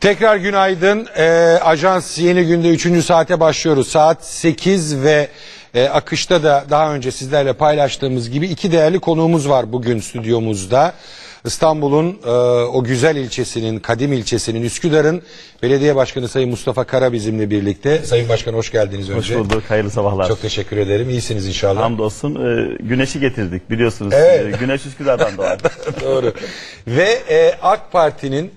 Tekrar günaydın. Ajans Yeni Günde 3. saate başlıyoruz. Saat 8 ve akışta da daha önce sizlerle paylaştığımız gibi iki değerli konuğumuz var bugün stüdyomuzda. İstanbul'un o güzel ilçesinin, kadim ilçesinin, Üsküdar'ın belediye başkanı Sayın Mustafa Kara bizimle birlikte. Sayın Başkan hoş geldiniz önce. Hoş bulduk, hayırlı sabahlar. Çok teşekkür ederim, iyisiniz inşallah. Hamdolsun, güneşi getirdik biliyorsunuz. Evet. Güneş Üsküdar'dan doğar. Doğru. Ve AK Parti'nin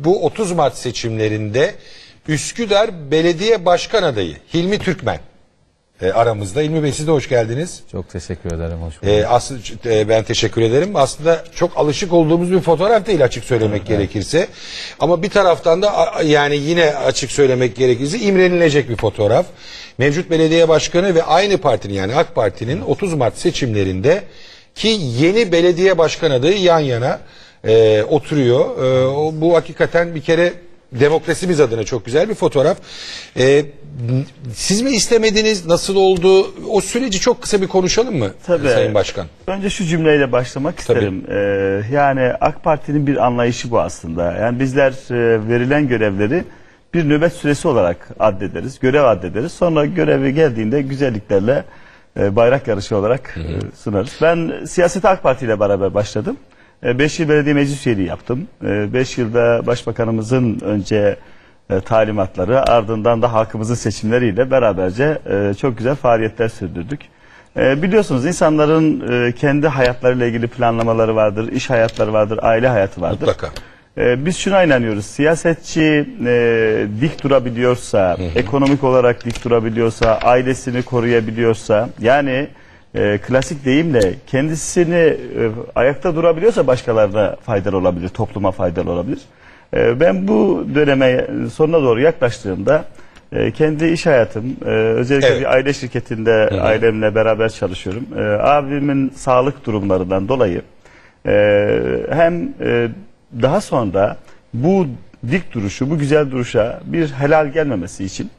bu 30 Mart seçimlerinde Üsküdar Belediye Başkan adayı Hilmi Türkmen aramızda. Hilmi Bey siz de hoş geldiniz. Çok teşekkür ederim. Hoş bulduk. Aslında ben teşekkür ederim. Aslında çok alışık olduğumuz bir fotoğraf değil açık söylemek gerekirse. Ama bir taraftan da yani yine açık söylemek gerekirse imrenilecek bir fotoğraf. Mevcut belediye başkanı ve aynı partinin yani AK Parti'nin 30 Mart seçimlerinde ki yeni belediye başkan adayı yan yana oturuyor. Bu hakikaten bir kere demokrasimiz adına çok güzel bir fotoğraf. Siz mi istemediniz? Nasıl oldu? O süreci çok kısa bir konuşalım mı Tabii. Sayın Başkan? Önce şu cümleyle başlamak isterim. Yani AK Parti'nin bir anlayışı bu aslında. Yani bizler verilen görevleri bir nöbet süresi olarak addederiz, görev addederiz. Sonra görevi geldiğinde güzelliklerle bayrak yarışı olarak sunarız. Ben siyasete AK Parti ile beraber başladım. 5 yıl belediye meclis üyeliği yaptım. 5 yılda başbakanımızın önce talimatları ardından da halkımızın seçimleriyle beraberce çok güzel faaliyetler sürdürdük. Biliyorsunuz insanların kendi hayatlarıyla ilgili planlamaları vardır, iş hayatları vardır, aile hayatı vardır. Mutlaka. Biz şuna inanıyoruz, siyasetçi dik durabiliyorsa, ekonomik olarak dik durabiliyorsa, ailesini koruyabiliyorsa, yani klasik deyimle kendisini ayakta durabiliyorsa başkalarına faydalı olabilir, topluma faydalı olabilir. Ben bu döneme sonuna doğru yaklaştığımda kendi iş hayatım, özellikle bir aile şirketinde ailemle beraber çalışıyorum. Abimin sağlık durumlarından dolayı hem daha sonra bu dik duruşu, bu güzel duruşa bir helal gelmemesi için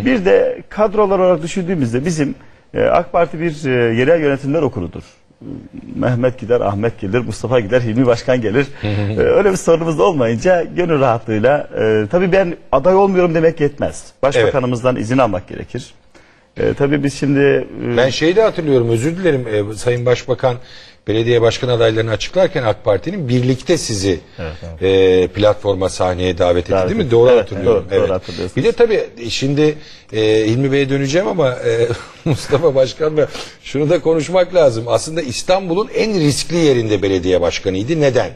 bir de kadrolar olarak düşündüğümüzde bizim AK Parti bir yerel yönetimler okuludur. Mehmet gider, Ahmet gelir, Mustafa gider, Hilmi Başkan gelir. Öyle bir sorunumuz da olmayınca gönül rahatlığıyla tabii ben aday olmuyorum demek yetmez. Başbakanımızdan izin almak gerekir. Tabii biz şimdi... Ben şeyi de hatırlıyorum, özür dilerim Sayın Başbakan belediye başkan adaylarını açıklarken AK Parti'nin birlikte sizi platforma, sahneye davet etti değil mi? Doğru hatırlıyorum. Doğru hatırlıyorsunuz. Bir de tabii şimdi Hilmi Bey'e döneceğim ama Mustafa Başkan'la şunu da konuşmak lazım. Aslında İstanbul'un en riskli yerinde belediye başkanıydı. Neden?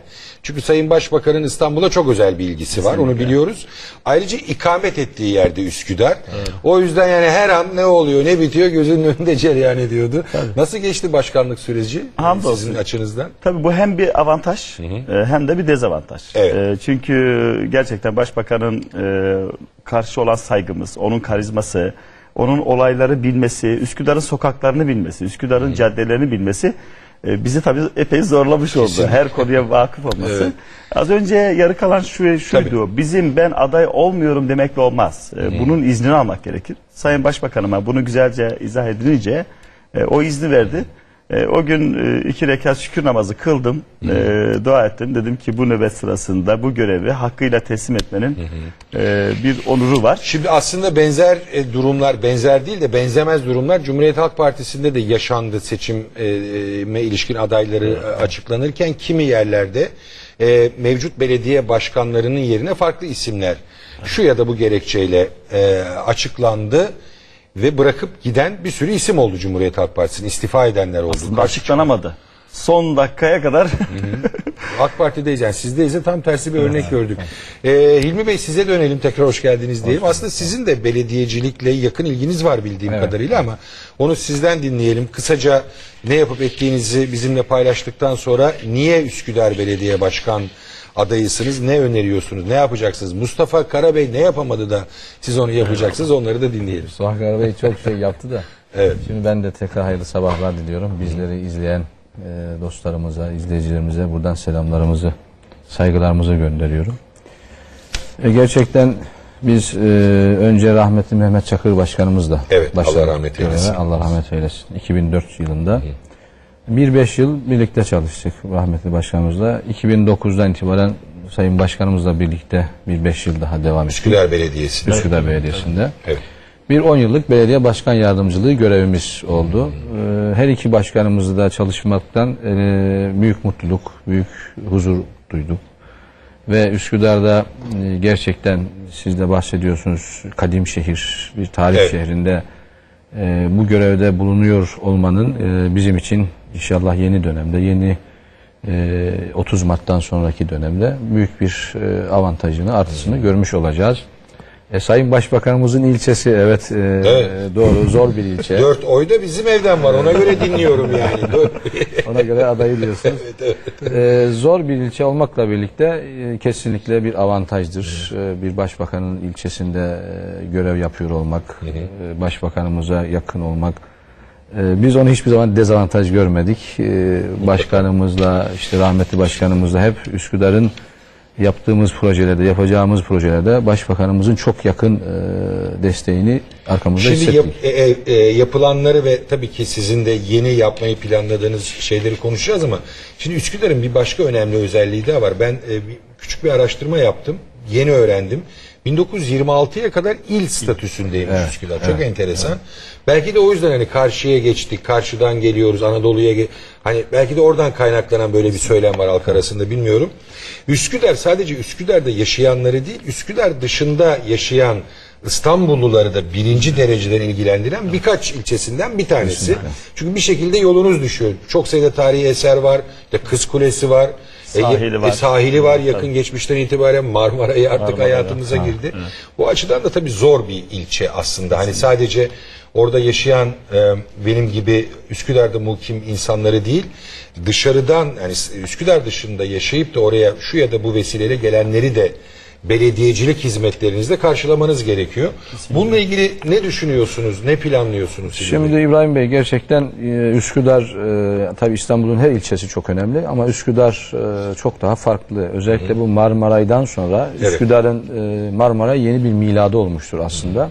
Çünkü Sayın Başbakan'ın İstanbul'a çok özel bir ilgisi var. Onu biliyoruz. Ayrıca ikamet ettiği yerde Üsküdar. Evet. O yüzden yani her an ne oluyor ne bitiyor gözünün önünde cereyan ediyordu. Tabii. Nasıl geçti başkanlık süreci sizin açınızdan? Tabii bu hem bir avantaj hem de bir dezavantaj. Evet. Çünkü gerçekten Başbakan'ın karşı olan saygımız, onun karizması, onun olayları bilmesi, Üsküdar'ın sokaklarını bilmesi, Üsküdar'ın caddelerini bilmesi bizi tabii epey zorlamış oldu. Kesinlikle. Her konuya vakıf olması. Evet. Az önce yarı kalan şuydu. Tabii. Bizim ben aday olmuyorum demekle olmaz. Bunun iznini almak gerekir. Sayın Başbakanıma bunu güzelce izah edilince o izni verdi. O gün 2 rekat şükür namazı kıldım. Dua ettim. Dedim ki bu nöbet sırasında bu görevi hakkıyla teslim etmenin bir onuru var. Şimdi aslında benzer durumlar, benzer değil de benzemez durumlar Cumhuriyet Halk Partisi'nde de yaşandı seçime ilişkin adayları açıklanırken kimi yerlerde mevcut belediye başkanlarının yerine farklı isimler şu ya da bu gerekçeyle açıklandı. Ve bırakıp giden bir sürü isim oldu Cumhuriyet Halk Partisi'nin, istifa edenler oldu. Aslında açıklanamadı. Son dakikaya kadar. AK Parti'deyiz yani sizdeyiz de tam tersi bir örnek gördük. Hilmi Bey size dönelim, tekrar hoş geldiniz diyelim. Aslında sizin de belediyecilikle yakın ilginiz var bildiğim kadarıyla ama onu sizden dinleyelim. Kısaca ne yapıp ettiğinizi bizimle paylaştıktan sonra niye Üsküdar Belediye Başkan adayısınız, ne öneriyorsunuz, ne yapacaksınız? Mustafa Karabey ne yapamadı da siz onu yapacaksınız, onları da dinleyelim. Mustafa Karabey çok şey yaptı da. Evet. Şimdi ben de tekrar hayırlı sabahlar diliyorum. Bizleri izleyen dostlarımıza, izleyicilerimize buradan selamlarımızı, saygılarımızı gönderiyorum. Gerçekten biz önce rahmetli Mehmet Çakır Başkanımızla Allah rahmet eylesin. Allah rahmet eylesin. 2004 yılında 1-5 yıl birlikte çalıştık rahmetli başkanımızla. 2009'dan itibaren Sayın Başkanımızla birlikte bir 5 yıl daha devam ettik. Üsküdar Belediyesi'nde. Üsküdar Belediyesi'nde. Evet. Bir 10 yıllık belediye başkan yardımcılığı görevimiz oldu. Her iki başkanımızla da çalışmaktan büyük mutluluk, büyük huzur duyduk. Ve Üsküdar'da gerçekten siz de bahsediyorsunuz, kadim şehir, bir tarih evet. şehrinde bu görevde bulunuyor olmanın bizim için inşallah yeni dönemde, yeni 30 Mart'tan sonraki dönemde büyük bir avantajını, artısını görmüş olacağız. Sayın Başbakanımızın ilçesi evet, doğru, zor bir ilçe. 4 oy da bizim evden var, ona göre dinliyorum yani. Ona göre adayı diyorsunuz. Zor bir ilçe olmakla birlikte kesinlikle bir avantajdır. Bir başbakanın ilçesinde görev yapıyor olmak, başbakanımıza yakın olmak. Biz onu hiçbir zaman dezavantaj görmedik. Başkanımızla, işte rahmetli başkanımızla hep Üsküdar'ın yaptığımız projelerde, yapacağımız projelerde başbakanımızın çok yakın desteğini arkamızda hissettik. Şimdi yapılanları ve tabii ki sizin de yeni yapmayı planladığınız şeyleri konuşacağız ama şimdi Üsküdar'ın bir başka önemli özelliği daha var. Ben küçük bir araştırma yaptım, yeni öğrendim. 1926'ya kadar il statüsündeymiş Üsküdar. Çok enteresan. Belki de o yüzden hani karşıya geçtik, karşıdan geliyoruz, Anadolu'ya hani belki de oradan kaynaklanan böyle bir söylem var halk arasında, bilmiyorum. Üsküdar sadece Üsküdar'da yaşayanları değil, Üsküdar dışında yaşayan İstanbulluları da birinci dereceden ilgilendiren birkaç ilçesinden bir tanesi. Kesinlikle. Çünkü bir şekilde yolunuz düşüyor. Çok sayıda tarihi eser var, işte Kız Kulesi var. Sahili var. Yakın geçmişten itibaren Marmara'yı artık hayatımıza girdi. Evet. Bu açıdan da tabii zor bir ilçe aslında. Hani sadece orada yaşayan benim gibi Üsküdar'da mukim insanları değil, dışarıdan, yani Üsküdar dışında yaşayıp da oraya şu ya da bu vesileyle gelenleri de belediyecilik hizmetlerinizle karşılamanız gerekiyor. Kesinlikle. Bununla ilgili ne düşünüyorsunuz, ne planlıyorsunuz? Şimdi İbrahim Bey, gerçekten Üsküdar, tabii İstanbul'un her ilçesi çok önemli ama Üsküdar çok daha farklı. Özellikle bu Marmaray'dan sonra Üsküdar'ın Marmaray yeni bir miladı olmuştur aslında.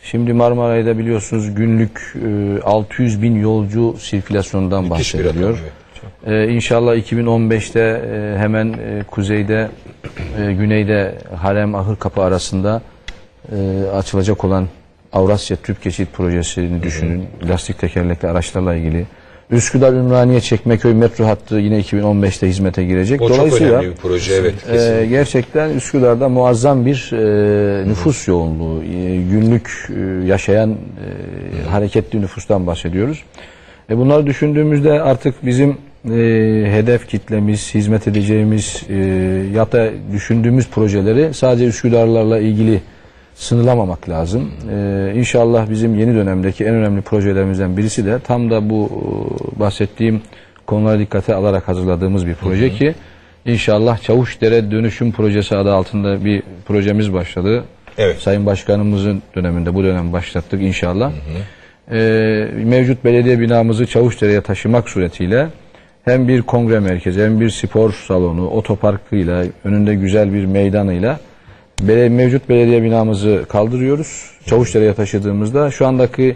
Şimdi Marmaray'da biliyorsunuz günlük 600 bin yolcu sirkülasyonundan bahsediliyor. İnşallah 2015'te hemen kuzeyde, güneyde Harem Ahırkapı arasında açılacak olan Avrasya Tüp Geçit Projesi'ni düşünün. Lastik tekerlekli araçlarla ilgili. Üsküdar Ümraniye Çekmeköy metro hattı yine 2015'te hizmete girecek. O çok önemli bir proje, evet. Gerçekten Üsküdar'da muazzam bir nüfus yoğunluğu, günlük yaşayan hareketli nüfustan bahsediyoruz. Bunları düşündüğümüzde artık bizim hedef kitlemiz, hizmet edeceğimiz ya da düşündüğümüz projeleri sadece Üsküdarlarla ilgili sınırlamamak lazım. İnşallah bizim yeni dönemdeki en önemli projelerimizden birisi de tam da bu bahsettiğim konulara dikkate alarak hazırladığımız bir proje ki inşallah Çavuşdere Dönüşüm Projesi adı altında bir projemiz başladı. Evet. Sayın Başkanımızın döneminde bu dönem başlattık inşallah. Mevcut belediye binamızı Çavuşdere'ye taşımak suretiyle hem bir kongre merkezi hem bir spor salonu, otoparkıyla, önünde güzel bir meydanıyla mevcut belediye binamızı kaldırıyoruz. Çavuşdere'ye taşıdığımızda şu andaki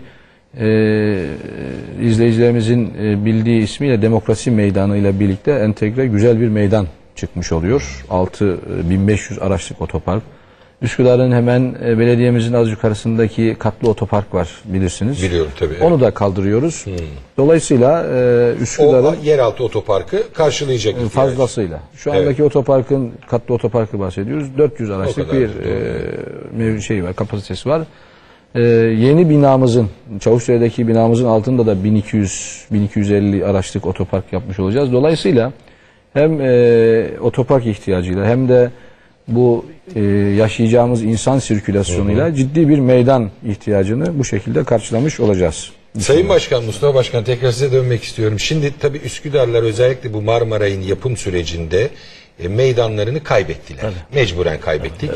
izleyicilerimizin bildiği ismiyle Demokrasi Meydanı ile birlikte entegre güzel bir meydan çıkmış oluyor. 6500 araçlık otopark. Üsküdar'ın hemen belediyemizin az yukarısındaki katlı otopark var, bilirsiniz. Biliyorum tabii. Onu da kaldırıyoruz. Dolayısıyla Üsküdar'ın o yeraltı otoparkı karşılayacak fazlasıyla. Şu andaki otoparkın, katlı otoparkı bahsediyoruz. 400 araçlık bir şey var, kapasitesi var. Yeni binamızın, Çavuşdere'deki binamızın altında da 1200-1250 araçlık otopark yapmış olacağız. Dolayısıyla hem otopark ihtiyacıyla hem de bu yaşayacağımız insan sirkülasyonuyla ciddi bir meydan ihtiyacını bu şekilde karşılamış olacağız. Sayın Başkan, Mustafa Başkan, tekrar size dönmek istiyorum. Şimdi tabii Üsküdarlar özellikle bu Marmaray'ın yapım sürecinde meydanlarını kaybettiler. Tabii. Mecburen kaybettik.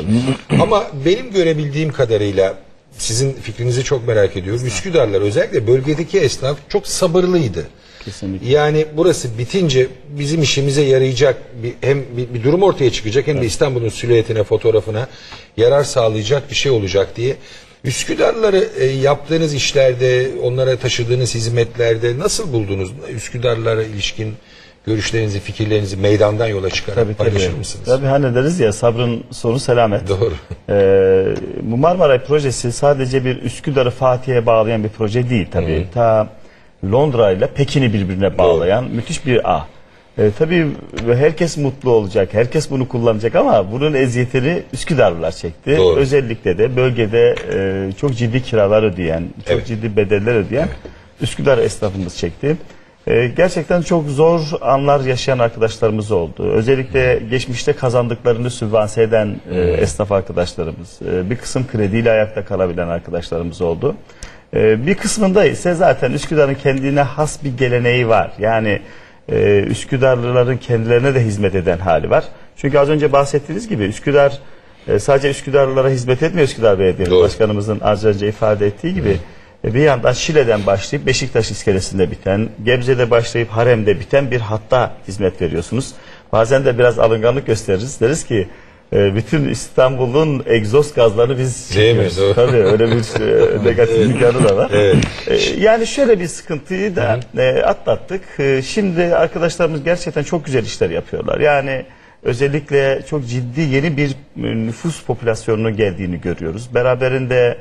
Ama benim görebildiğim kadarıyla, sizin fikrinizi çok merak ediyorum. Üsküdarlar özellikle bölgedeki esnaf çok sabırlıydı. Kesinlikle. Yani burası bitince bizim işimize yarayacak hem bir durum ortaya çıkacak hem de İstanbul'un silüetine, fotoğrafına yarar sağlayacak bir şey olacak diye. Üsküdarları yaptığınız işlerde, onlara taşıdığınız hizmetlerde nasıl buldunuz? Üsküdarlara ilişkin görüşlerinizi, fikirlerinizi meydandan yola çıkarak paylaşır mısınız? Tabii hani deriz ya, sabrın sonu selamet. Doğru. Bu Marmaray projesi sadece bir Üsküdar'ı Fatih'e bağlayan bir proje değil tabii. Ta Londra ile Pekin'i birbirine bağlayan müthiş bir ağ. Tabii herkes mutlu olacak, herkes bunu kullanacak ama bunun eziyetini Üsküdarlılar çekti. Doğru. Özellikle de bölgede çok ciddi kiralar ödeyen, çok ciddi bedeller ödeyen Üsküdar esnafımız çekti. Gerçekten çok zor anlar yaşayan arkadaşlarımız oldu. Özellikle geçmişte kazandıklarını sübvanse eden esnaf arkadaşlarımız, bir kısım krediyle ayakta kalabilen arkadaşlarımız oldu. Bir kısmında ise zaten Üsküdar'ın kendine has bir geleneği var. Yani Üsküdarlıların kendilerine de hizmet eden hali var. Çünkü az önce bahsettiğiniz gibi Üsküdar sadece Üsküdarlılara hizmet etmiyor. Üsküdar Belediye Başkanımızın az önce ifade ettiği gibi bir yandan Şile'den başlayıp Beşiktaş iskelesinde biten, Gebze'de başlayıp Harem'de biten bir hatta hizmet veriyorsunuz. Bazen de biraz alınganlık gösteririz. Deriz ki bütün İstanbul'un egzoz gazlarını biz çekiyoruz. Tabii öyle bir negatif yanı da var. Evet. Yani şöyle bir sıkıntıyı da atlattık. Şimdi arkadaşlarımız gerçekten çok güzel işler yapıyorlar. Yani özellikle çok ciddi yeni bir nüfus popülasyonunun geldiğini görüyoruz. Beraberinde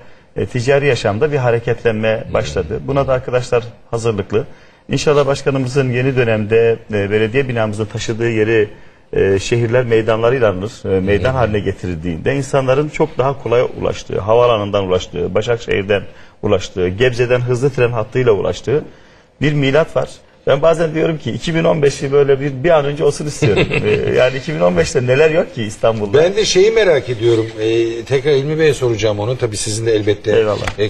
ticari yaşamda bir hareketlenme başladı. Buna da arkadaşlar hazırlıklı. İnşallah başkanımızın yeni dönemde belediye binamızın taşıdığı yeri şehirler meydanlarıyla anılır. Meydan haline getirildiğinde insanların çok daha kolay ulaştığı, havaalanından ulaştığı, Başakşehir'den ulaştığı, Gebze'den hızlı tren hattıyla ulaştığı bir milat var. Ben bazen diyorum ki 2015'i böyle bir an önce olsun istiyorum. Yani 2015'te neler yok ki İstanbul'da? Ben de şeyi merak ediyorum. Tekrar İlmi Bey'e soracağım onu. Tabii sizin de elbette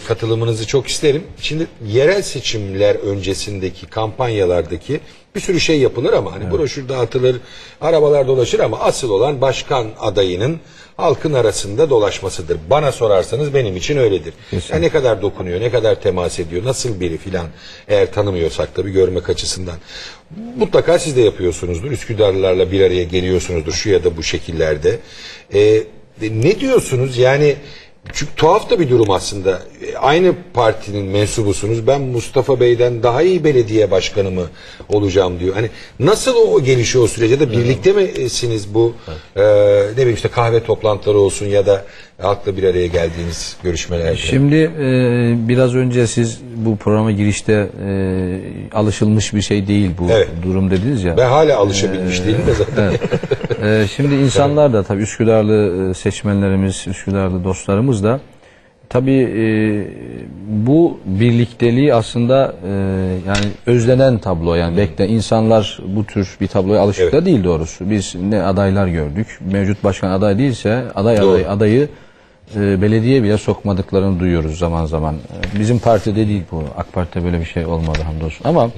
katılımınızı çok isterim. Şimdi yerel seçimler öncesindeki kampanyalardaki bir sürü şey yapılır ama hani broşür dağıtılır, arabalar dolaşır ama asıl olan başkan adayının halkın arasında dolaşmasıdır. Bana sorarsanız benim için öyledir. Yani ne kadar dokunuyor, ne kadar temas ediyor, nasıl biri filan, eğer tanımıyorsak tabii görmek açısından. Mutlaka siz de yapıyorsunuzdur. Üsküdarlılarla bir araya geliyorsunuzdur şu ya da bu şekillerde. Ne diyorsunuz? Yani çünkü tuhaf da bir durum aslında. Aynı partinin mensubusunuz. Ben Mustafa Bey'den daha iyi belediye başkanı mı olacağım diyor. Hani nasıl o gelişiyor o sürece de birlikte misiniz bu ne bileyim işte kahve toplantıları olsun ya da halkla bir araya geldiğiniz görüşmelerde? Şimdi biraz önce siz bu programa girişte alışılmış bir şey değil bu durum dediniz ya. Ben hala alışabilmiş değilim de zaten. Şimdi insanlar da tabii Üsküdarlı seçmenlerimiz, Üsküdarlı dostlarımız da tabii bu birlikteliği aslında yani özlenen tablo, yani bekle insanlar bu tür bir tabloya alışık da değil doğrusu. Biz ne adaylar gördük. Mevcut başkan aday değilse adayı belediye bile sokmadıklarını duyuyoruz zaman zaman. Bizim partide değil bu. AK Parti'de böyle bir şey olmadı hamdolsun. Ama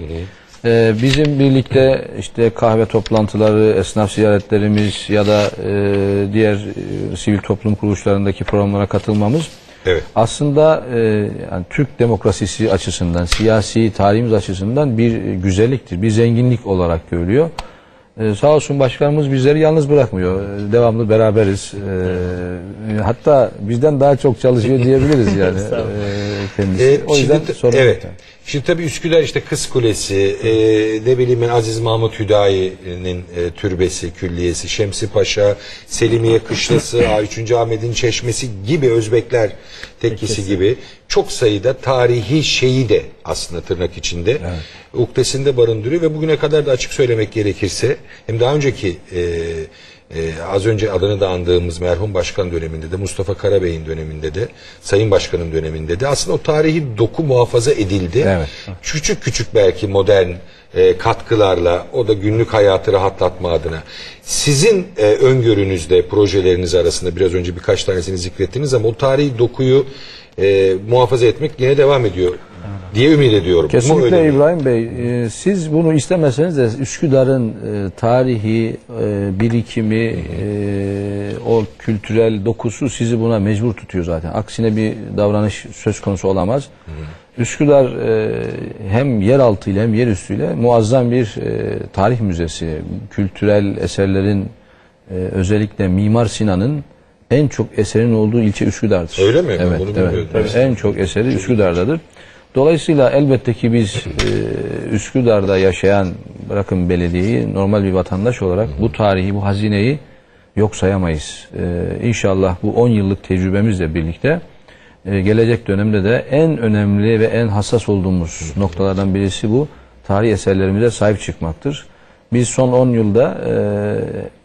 bizim birlikte işte kahve toplantıları, esnaf ziyaretlerimiz ya da diğer sivil toplum kuruluşlarındaki programlara katılmamız aslında yani Türk demokrasisi açısından, siyasi tarihimiz açısından bir güzelliktir, bir zenginlik olarak görülüyor. Sağ olsun başkanımız bizleri yalnız bırakmıyor. Devamlı beraberiz. Hatta bizden daha çok çalışıyor diyebiliriz yani kendisi. O yüzden sorun yok. Şimdi tabii Üsküdar işte Kız Kulesi, ne bileyim ben Aziz Mahmut Hüdayi'nin türbesi, külliyesi, Şemsi Paşa, Selimiye Kışlası, A3. Ahmet'in Çeşmesi gibi, Özbekler Tekkesi gibi çok sayıda tarihi şeyi de aslında tırnak içinde ukdesinde barındırıyor ve bugüne kadar da açık söylemek gerekirse hem daha önceki az önce adını da andığımız merhum başkan döneminde de, Mustafa Karabey'in döneminde de, Sayın Başkan'ın döneminde de aslında o tarihi doku muhafaza edildi. Küçük küçük belki modern katkılarla, o da günlük hayatı rahatlatma adına. Sizin öngörünüzde, projeleriniz arasında biraz önce birkaç tanesini zikrettiniz ama o tarihi dokuyu muhafaza etmek yine devam ediyor diye ümit ediyorum. Kesinlikle İbrahim Bey. Siz bunu istemeseniz de Üsküdar'ın tarihi, birikimi, o kültürel dokusu sizi buna mecbur tutuyor zaten. Aksine bir davranış söz konusu olamaz. Üsküdar hem yeraltıyla hem yerüstüyle muazzam bir tarih müzesi. Kültürel eserlerin özellikle Mimar Sinan'ın en çok eserinin olduğu ilçe Üsküdar'dır. Öyle mi? Evet, en çok eseri Üsküdar'dadır. Dolayısıyla elbette ki biz Üsküdar'da yaşayan, bırakın belediyeyi, normal bir vatandaş olarak bu tarihi, bu hazineyi yok sayamayız. İnşallah bu 10 yıllık tecrübemizle birlikte gelecek dönemde de en önemli ve en hassas olduğumuz noktalardan birisi bu. Tarihi eserlerimize sahip çıkmaktır. Biz son 10 yılda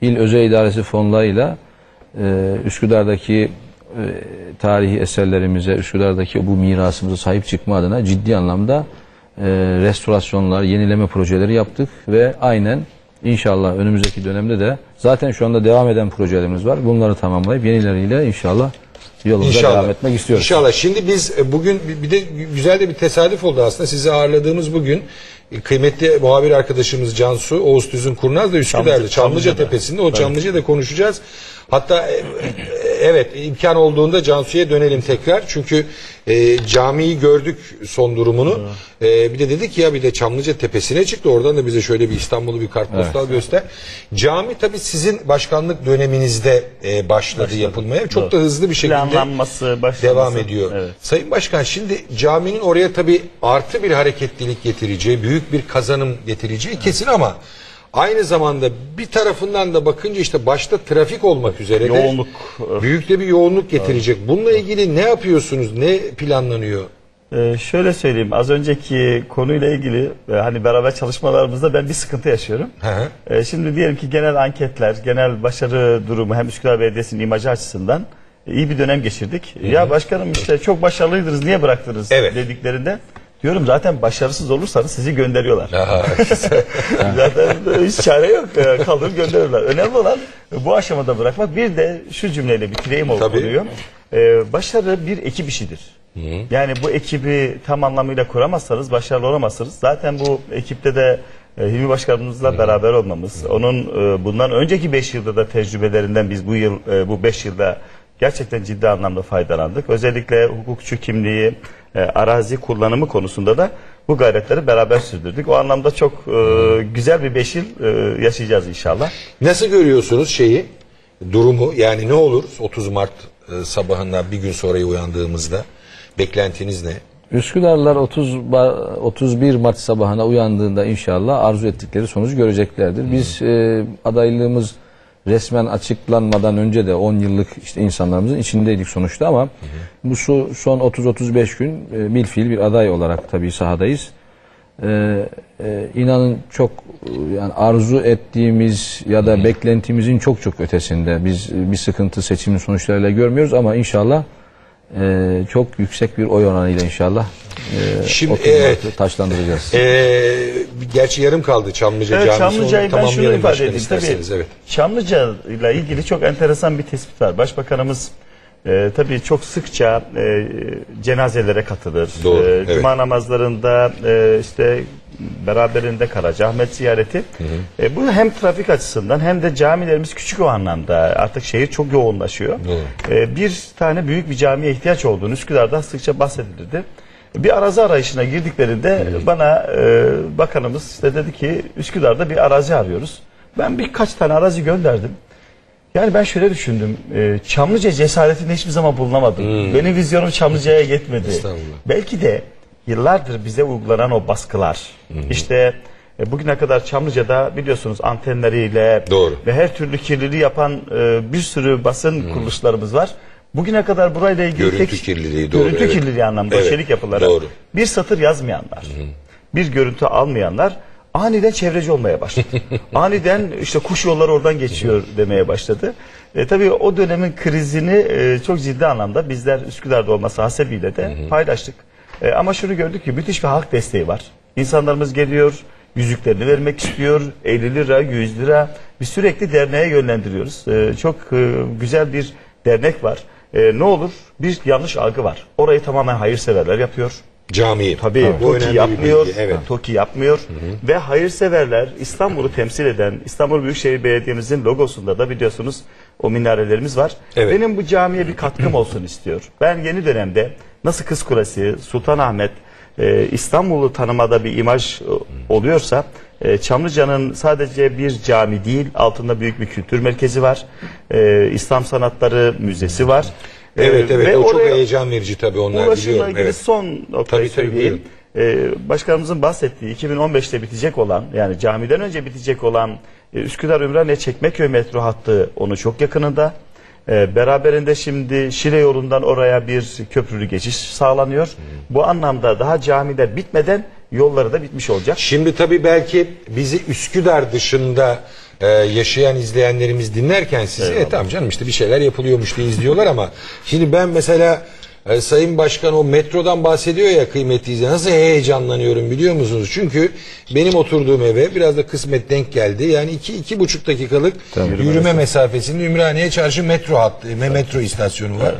İl Özel İdaresi fonlarıyla Üsküdar'daki tarihi eserlerimize, Üsküdar'daki bu mirasımıza sahip çıkma adına ciddi anlamda restorasyonlar, yenileme projeleri yaptık ve aynen inşallah önümüzdeki dönemde de zaten şu anda devam eden projelerimiz var. Bunları tamamlayıp yenileriyle inşallah yolumuza devam etmek istiyoruz. İnşallah. Şimdi biz bugün bir de güzel de bir tesadüf oldu aslında. Sizi ağırladığımız bugün kıymetli muhabir arkadaşımız Cansu Oğuz Tüzün Kurnaz da Üsküdar'da Çamlıca Tepesi'nde. O Çamlıca'da konuşacağız. Hatta evet imkan olduğunda Cansu'ya dönelim tekrar. Çünkü camiyi gördük son durumunu. Bir de dedik ya bir de Çamlıca Tepesi'ne çıktı. Oradan da bize şöyle bir İstanbul'u bir kartpostal göster. Cami tabii sizin başkanlık döneminizde başladı yapılmaya. Çok da hızlı bir şekilde devam ediyor. Evet. Sayın Başkan şimdi caminin oraya tabii artı bir hareketlilik getireceği, büyük bir kazanım getireceği kesin ama aynı zamanda bir tarafından da bakınca işte başta trafik olmak üzere de büyük de bir yoğunluk getirecek. Bununla ilgili ne yapıyorsunuz? Ne planlanıyor? Şöyle söyleyeyim. Az önceki konuyla ilgili hani beraber çalışmalarımızda ben bir sıkıntı yaşıyorum. Şimdi diyelim ki genel anketler, genel başarı durumu hem Üsküdar Belediyesi'nin imajı açısından iyi bir dönem geçirdik. Ya başkanım işte çok başarılıydınız niye bıraktınız dediklerinde diyorum zaten başarısız olursanız sizi gönderiyorlar. Zaten hiç çare yok. Kaldırıp gönderiyorlar. Önemli olan bu aşamada bırakmak. Bir de şu cümleyle bitireyim o konuyu. Başarı bir ekip işidir. Yani bu ekibi tam anlamıyla kuramazsanız başarılı olamazsınız. Zaten bu ekipte de Hilmi Başkanımızla beraber olmamız, onun bundan önceki 5 yılda da tecrübelerinden biz bu 5 yılda gerçekten ciddi anlamda faydalandık. Özellikle hukukçu kimliği, arazi kullanımı konusunda da bu gayretleri beraber sürdürdük. O anlamda çok güzel bir 5 yıl yaşayacağız inşallah. Nasıl görüyorsunuz durumu? Yani ne olur 30 Mart sabahından bir gün sonra uyandığımızda beklentiniz ne? Üsküdarlılar 31 Mart sabahına uyandığında inşallah arzu ettikleri sonucu göreceklerdir. Biz adaylığımız resmen açıklanmadan önce de 10 yıllık işte insanlarımızın içindeydik sonuçta ama bu son 30-35 gün bilfiil bir aday olarak tabii sahadayız. İnanın çok yani arzu ettiğimiz ya da beklentimizin çok ötesinde biz bir sıkıntı seçimin sonuçlarıyla görmüyoruz ama inşallah çok yüksek bir oy oranıyla inşallah şimdi taşlandıracağız. Gerçi yarım kaldı Çamlıca Camisi. Çamlıca'yı ben şunu ifade edeyim. Tabii, Çamlıca ile ilgili çok enteresan bir tespit var. Başbakanımız tabii çok sıkça cenazelere katılır. Cuma namazlarında işte beraberinde Karacaahmet ziyareti. Bu hem trafik açısından hem de camilerimiz küçük o anlamda. Artık şehir çok yoğunlaşıyor. Bir tane büyük bir camiye ihtiyaç olduğunu Üsküdar'da sıkça bahsedilirdi. Bir arazi arayışına girdiklerinde bana bakanımız işte dedi ki Üsküdar'da bir arazi arıyoruz. Ben birkaç tane arazi gönderdim. Yani ben şöyle düşündüm. Çamlıca cesaretinde hiçbir zaman bulunamadım. Benim vizyonum Çamlıca'ya yetmedi. Belki de yıllardır bize uygulanan o baskılar. İşte bugüne kadar Çamlıca'da biliyorsunuz antenleriyle ve her türlü kirliliği yapan bir sürü basın kuruluşlarımız var. Bugüne kadar burayla ilgili görüntü kirliliği, görüntü kirliliği anlamda çelik yapılara bir satır yazmayanlar, bir görüntü almayanlar aniden çevreci olmaya başladı. Aniden işte kuş yolları oradan geçiyor demeye başladı. Tabii o dönemin krizini çok ciddi anlamda bizler Üsküdar'da olması hasebiyle de paylaştık. Ama şunu gördük ki müthiş bir halk desteği var. İnsanlarımız geliyor, yüzüklerini vermek istiyor, 50 lira, 100 lira. Biz sürekli derneğe yönlendiriyoruz. Çok güzel bir dernek var. Ne olur bir yanlış algı var. Orayı tamamen hayırseverler yapıyor. Camiyi. Tabii TOKİ yapmıyor. TOKİ yapmıyor. Ve hayırseverler İstanbul'u temsil eden İstanbul Büyükşehir Belediye'mizin logosunda da biliyorsunuz o minarelerimiz var. Benim bu camiye bir katkım olsun istiyor. Ben yeni dönemde nasıl Kız Kulesi, Sultanahmet, İstanbul'u tanımada bir imaj oluyorsa Çamlıca'nın sadece bir cami değil altında büyük bir kültür merkezi var. İslam Sanatları Müzesi var. Evet evet, Ve o çok oraya heyecan verici tabii, onlar ulaşımla biliyorum. ilgili Evet. son noktayı Tabii, söyleyeyim. Başkanımızın bahsettiği 2015'te bitecek olan, yani camiden önce bitecek olan Üsküdar Ümraniye Çekmeköy metro hattı onun çok yakınında. Beraberinde şimdi Şile yolundan oraya bir köprülü geçiş sağlanıyor. Bu anlamda daha camiler bitmeden yolları da bitmiş olacak. Şimdi tabii belki bizi Üsküdar dışında yaşayan izleyenlerimiz dinlerken sizi tamam canım işte bir şeyler yapılıyormuş diye izliyorlar ama şimdi ben mesela Sayın Başkan o metrodan bahsediyor ya kıymetli izleyen, nasıl heyecanlanıyorum biliyor musunuz? Çünkü benim oturduğum eve biraz da kısmet denk geldi. Yani 2,5 dakikalık yürüme mesafesinde Ümraniye Çarşı metro hattı, metro istasyonu var.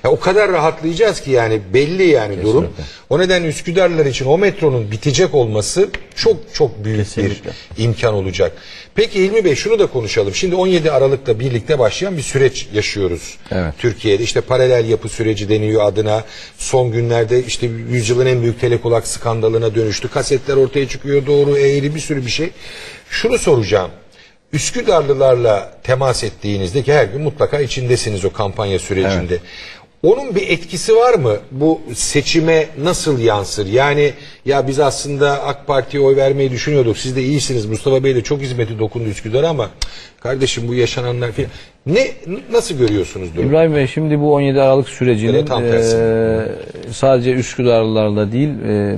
Ya o kadar rahatlayacağız ki yani belli yani durum. O nedenle Üsküdarlılar için o metronun bitecek olması çok çok büyük bir imkan olacak. Peki Hilmi Bey şunu da konuşalım. Şimdi 17 Aralık'ta birlikte başlayan bir süreç yaşıyoruz. Evet. Türkiye'de işte paralel yapı süreci deniyor adına. Son günlerde işte yüzyılın en büyük telekolak skandalına dönüştü. Kasetler ortaya çıkıyor, doğru eğri bir sürü bir şey. Şunu soracağım. Üsküdarlılarla temas ettiğinizde ki her gün mutlaka içindesiniz o kampanya sürecinde. Evet. Onun bir etkisi var mı? Bu seçime nasıl yansır? Yani ya biz aslında AK Parti'ye oy vermeyi düşünüyorduk. Siz de iyisiniz. Mustafa Bey de çok hizmeti dokundu Üsküdar'a ama kardeşim bu yaşananlar falan. Nasıl görüyorsunuz durumu? İbrahim Bey, şimdi bu 17 Aralık sürecinin sadece Üsküdarlılarla değil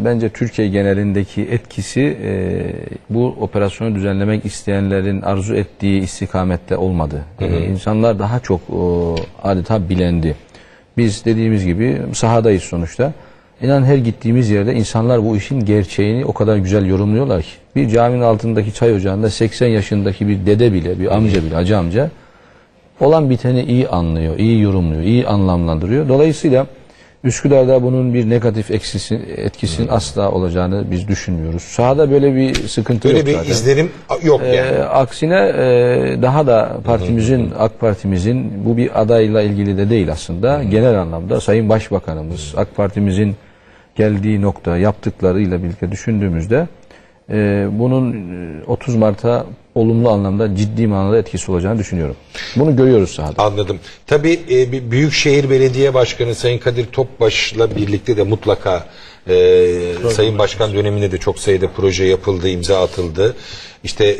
bence Türkiye genelindeki etkisi bu operasyonu düzenlemek isteyenlerin arzu ettiği istikamette olmadı. İnsanlar daha çok adeta bilendi. Biz dediğimiz gibi sahadayız sonuçta. İnan her gittiğimiz yerde insanlar bu işin gerçeğini o kadar güzel yorumluyorlar ki. Bir caminin altındaki çay ocağında 80 yaşındaki bir dede bile, bir amca bile, hacı amca olan biteni iyi anlıyor, iyi yorumluyor, iyi anlamlandırıyor. Dolayısıyla Üsküdar'da bunun bir negatif etkisinin asla olacağını biz düşünmüyoruz. Sahada böyle bir sıkıntı yok zaten. Böyle bir izlenim yok yani. Aksine daha da partimizin, AK Partimizin bu bir adayla ilgili de değil aslında. Genel anlamda Sayın Başbakanımız, AK Partimizin geldiği nokta, yaptıklarıyla birlikte düşündüğümüzde bunun 30 Mart'a olumlu anlamda ciddi manada etkisi olacağını düşünüyorum. Bunu görüyoruz sahada. Anladım. Tabii Büyükşehir Belediye Başkanı Sayın Kadir Topbaş'la birlikte de mutlaka Sayın Başkan döneminde de çok sayıda proje yapıldı, imza atıldı. İşte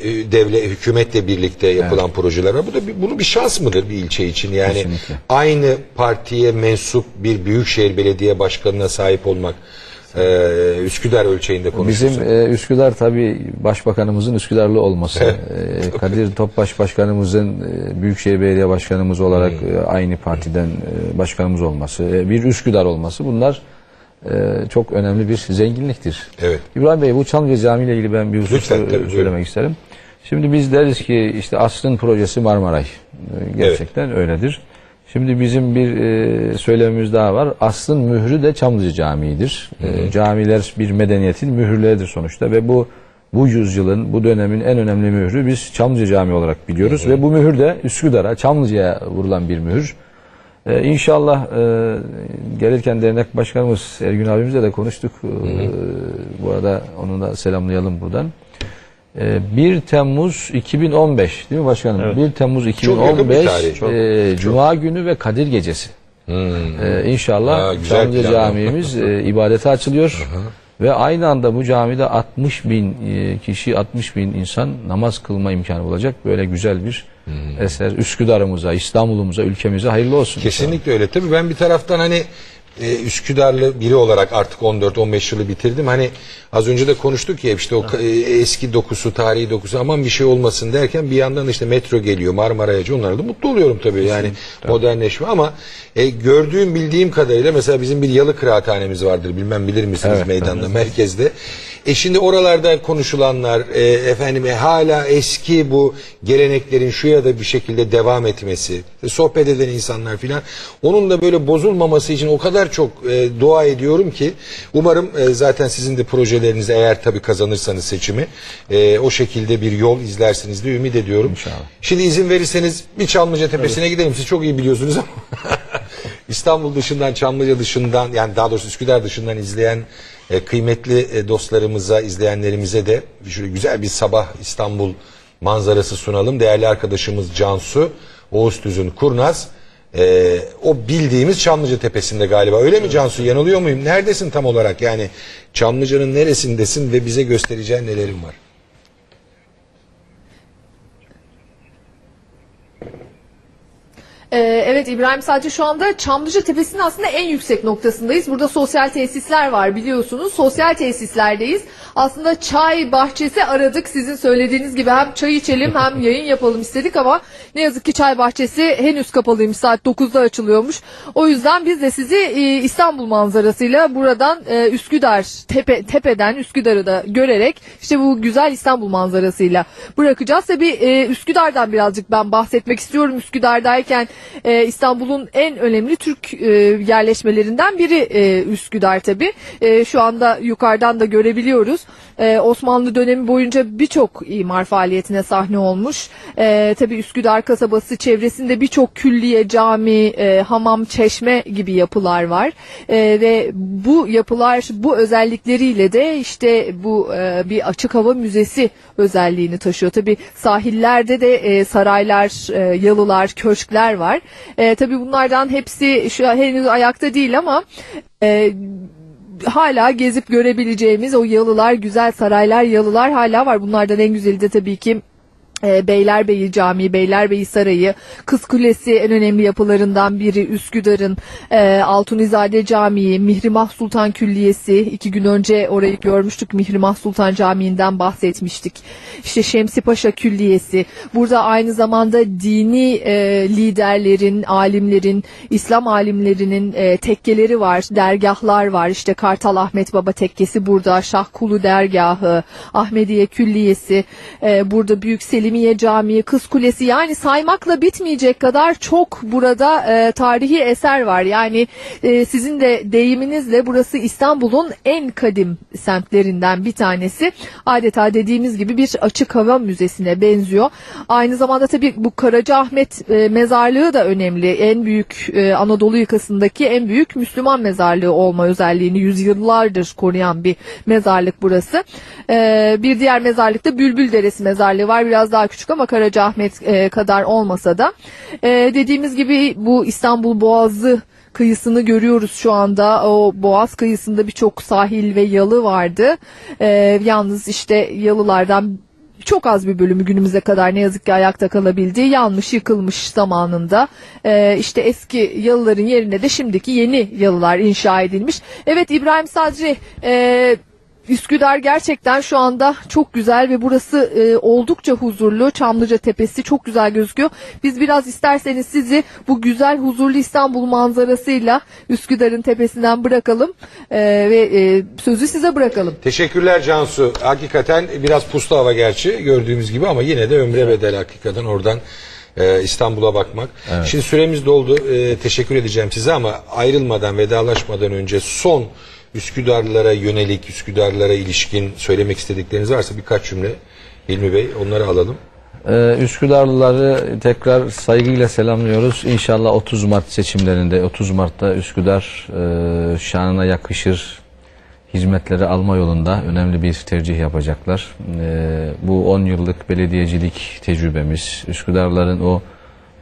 hükümetle birlikte yapılan projeler var. Bu da bunu bir şans mıdır bir ilçe için? Yani kesinlikle. Aynı partiye mensup bir Büyükşehir Belediye Başkanı'na sahip olmak Üsküdar ölçeğinde konuşuyoruz. Bizim Üsküdar tabii Başbakanımızın Üsküdarlı olması, Kadir Topbaş Başkanımızın Büyükşehir Belediye Başkanımız olarak aynı partiden başkanımız olması, bir Üsküdar olması, bunlar çok önemli bir zenginliktir. Evet. İbrahim Bey, bu Çamlıca Camii ile ilgili ben bir husus söylemek isterim. Şimdi biz deriz ki işte asrın projesi Marmaray. Gerçekten öyledir. Şimdi bizim bir söylemimiz daha var. Asrın mührü de Çamlıca Camii'dir. Camiler bir medeniyetin mühürleridir sonuçta ve bu yüzyılın, bu dönemin en önemli mührü biz Çamlıca Camii olarak biliyoruz ve bu mühür de Üsküdar'a, Çamlıca'ya vurulan bir mühür. İnşallah gelirken dernek başkanımız Ergün abimizle de konuştuk. Bu arada onu da selamlayalım buradan. 1 Temmuz 2015 değil mi başkanım? Evet. 1 Temmuz 2015 Cuma günü ve Kadir Gecesi. İnşallah Çamlıca Camimiz ibadete açılıyor. Ve aynı anda bu camide 60 bin kişi, 60 bin insan namaz kılma imkanı bulacak. Böyle güzel bir eser Üsküdar'ımıza, İstanbul'umuza, ülkemize hayırlı olsun. Kesinlikle öyle. Tabii ben bir taraftan hani Üsküdarlı biri olarak artık 14-15 yılı bitirdim. Hani az önce de konuştuk ya işte o eski dokusu, tarihi dokusu, aman bir şey olmasın derken bir yandan işte metro geliyor, Marmarayacı, onlarla da mutlu oluyorum tabii. Yani modernleşme ama gördüğüm, bildiğim kadarıyla mesela bizim bir Yalı Kıraathanemiz vardır. Bilmem bilir misiniz, meydanda, merkezde. Şimdi oralarda konuşulanlar hala eski bu geleneklerin şu ya da bir şekilde devam etmesi, sohbet eden insanlar filan, onun da böyle bozulmaması için o kadar çok dua ediyorum ki umarım zaten sizin de projelerinizde, eğer tabii kazanırsanız seçimi, o şekilde bir yol izlersiniz diye ümit ediyorum. İnşallah. Şimdi izin verirseniz bir Çamlıca Tepesi'ne gidelim. Siz çok iyi biliyorsunuz ama İstanbul dışından, Çamlıca dışından, yani daha doğrusu Üsküdar dışından izleyen kıymetli dostlarımıza, izleyenlerimize de şöyle güzel bir sabah İstanbul manzarası sunalım. Değerli arkadaşımız Cansu Oğuztüz'ün Kurnaz O bildiğimiz Çamlıca Tepesi'nde galiba. Öyle mi Cansu? Yanılıyor muyum? Neredesin tam olarak? Yani Çamlıca'nın neresindesin ve bize göstereceğin nelerin var? Evet İbrahim, sadece şu anda Çamlıca Tepesi'nin aslında en yüksek noktasındayız. Burada sosyal tesisler var, biliyorsunuz. Sosyal tesislerdeyiz. Aslında çay bahçesi aradık. Sizin söylediğiniz gibi hem çay içelim hem yayın yapalım istedik ama ne yazık ki çay bahçesi henüz kapalıymış. Saat 9'da açılıyormuş. O yüzden biz de sizi İstanbul manzarasıyla buradan Üsküdar tepeden Üsküdar'ı da görerek işte bu güzel İstanbul manzarasıyla bırakacağız. Tabii Üsküdar'dan birazcık ben bahsetmek istiyorum. Üsküdar'dayken İstanbul'un en önemli Türk yerleşmelerinden biri Üsküdar tabii. Şu anda yukarıdan da görebiliyoruz. Osmanlı dönemi boyunca birçok imar faaliyetine sahne olmuş. Tabii Üsküdar kasabası çevresinde birçok külliye, cami, hamam, çeşme gibi yapılar var. Ve bu yapılar bu özellikleriyle de işte bu bir açık hava müzesi özelliğini taşıyor. Tabii sahillerde de saraylar, yalılar, köşkler var. Tabii bunlardan hepsi şu an henüz ayakta değil ama hala gezip görebileceğimiz o yalılar, güzel saraylar, yalılar hala var. Bunlardan en güzeli de tabii ki Beylerbeyi Camii, Beylerbeyi Sarayı, Kız Kulesi en önemli yapılarından biri Üsküdar'ın, Altunizade Camii, Mihrimah Sultan Külliyesi, 2 gün önce orayı görmüştük, Mihrimah Sultan Camii'nden bahsetmiştik. İşte Şemsi Paşa Külliyesi, burada aynı zamanda dini liderlerin, alimlerin, İslam alimlerinin tekkeleri var, dergahlar var. İşte Kartal Ahmet Baba Tekkesi burada, Şahkulu Dergahı, Ahmediye Külliyesi, burada Büyük Selimiye Camii, Kız Kulesi, yani saymakla bitmeyecek kadar çok burada tarihi eser var. Yani sizin de deyiminizle burası İstanbul'un en kadim semtlerinden bir tanesi. Adeta dediğimiz gibi bir açık hava müzesine benziyor. Aynı zamanda tabii bu Karacaahmet mezarlığı da önemli. En büyük Anadolu yakasındaki en büyük Müslüman mezarlığı olma özelliğini yüzyıllardır koruyan bir mezarlık burası. Bir diğer mezarlık da Bülbülderesi mezarlığı var. Biraz daha küçük ama Karacaahmet kadar olmasa da. Dediğimiz gibi bu İstanbul Boğazı kıyısını görüyoruz şu anda. O Boğaz kıyısında birçok sahil ve yalı vardı. Yalnız işte yalılardan çok az bir bölümü günümüze kadar ne yazık ki ayakta kalabildi. Yanmış, yıkılmış zamanında. İşte eski yalıların yerine de şimdiki yeni yalılar inşa edilmiş. Evet İbrahim, sadece Üsküdar gerçekten şu anda çok güzel ve burası oldukça huzurlu. Çamlıca Tepesi çok güzel gözüküyor. Biz biraz isterseniz sizi bu güzel huzurlu İstanbul manzarasıyla Üsküdar'ın tepesinden bırakalım ve sözü size bırakalım. Teşekkürler Cansu. Hakikaten biraz puslu hava gerçi gördüğümüz gibi ama yine de ömre bedel hakikaten oradan İstanbul'a bakmak. Evet. Şimdi süremiz doldu. Teşekkür edeceğim size ama ayrılmadan, vedalaşmadan önce son Üsküdarlılara yönelik, Üsküdarlılara ilişkin söylemek istedikleriniz varsa birkaç cümle Hilmi Bey, onları alalım. Üsküdarlıları tekrar saygıyla selamlıyoruz. İnşallah 30 Mart seçimlerinde, 30 Mart'ta Üsküdar şanına yakışır hizmetleri alma yolunda önemli bir tercih yapacaklar. Bu 10 yıllık belediyecilik tecrübemiz, Üsküdarlıların o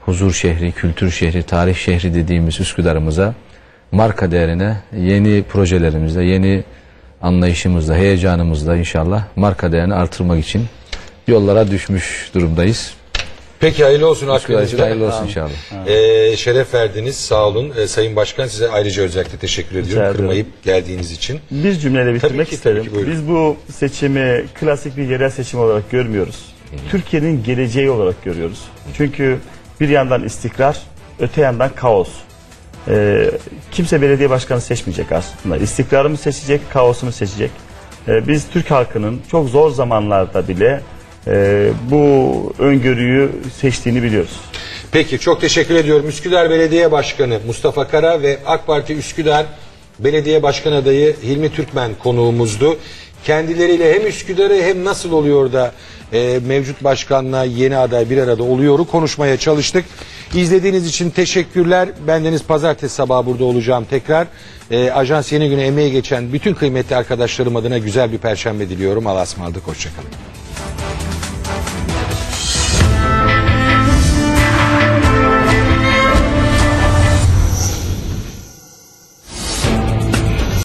huzur şehri, kültür şehri, tarih şehri dediğimiz Üsküdar'ımıza marka değerine yeni projelerimizde, yeni anlayışımızda, heyecanımızda inşallah marka değerini artırmak için yollara düşmüş durumdayız. Peki hayırlı olsun hakkınızda. Hayırlı olsun inşallah. Şeref verdiniz, sağ olun. Sayın Başkan, size ayrıca özellikle teşekkür ediyorum. Kırmayıp geldiğiniz için. Bir cümleyle bitirmek isterim. Tabii ki, biz bu seçimi klasik bir yerel seçim olarak görmüyoruz. Türkiye'nin geleceği olarak görüyoruz. Çünkü bir yandan istikrar, öte yandan kaos. Kimse belediye başkanı seçmeyecek aslında. İstikrarı mı seçecek, kaosu mu seçecek? Biz Türk halkının çok zor zamanlarda bile bu öngörüyü seçtiğini biliyoruz. Peki, çok teşekkür ediyorum. Üsküdar Belediye Başkanı Mustafa Kara ve AK Parti Üsküdar Belediye Başkan adayı Hilmi Türkmen konuğumuzdu. Kendileriyle hem Üsküdar'ı hem nasıl oluyor da mevcut başkanla yeni aday bir arada oluyoru konuşmaya çalıştık. İzlediğiniz için teşekkürler. Bendeniz pazartesi sabahı burada olacağım tekrar. Ajans Yeni Güne emeği geçen bütün kıymetli arkadaşlarım adına güzel bir perşembe diliyorum. Allah'a ısmarladık. Hoşçakalın.